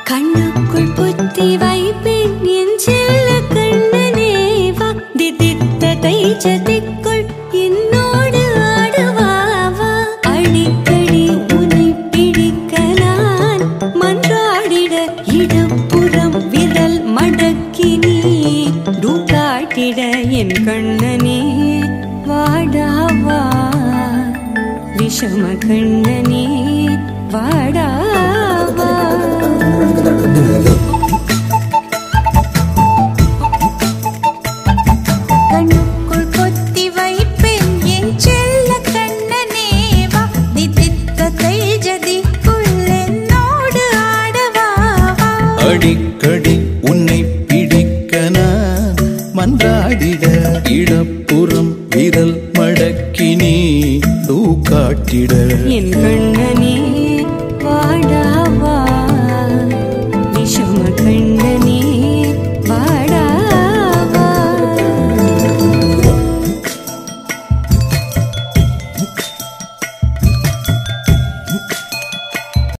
கண்ணுக்குள் புத்தி வைப்பேன் என் செல்ல கண்ணனே வா திதித்த தைச்சதிக்குள் என்னோடு ஆடுவாவா அடிக்கடி உன்னை பிடிக்க நான் மன்றாடிட இடப்புறம் விரல் மடக்கி நீ காட்டிட என் கண்ணனே வாடாவா விஷம கண்ணனே வாடாவா கண்ணுக்குள் பொத்தி வைப்பேன் என் செல்ல கண்ணனே வா திதித்த தைஜதிக்குள் என்னோடு ஆடவா அடிக்கடி உன்னை பிடிக்க நான் மன்றாடிட இடப்புறம் விரல் மடக்கி நீ காட்டிட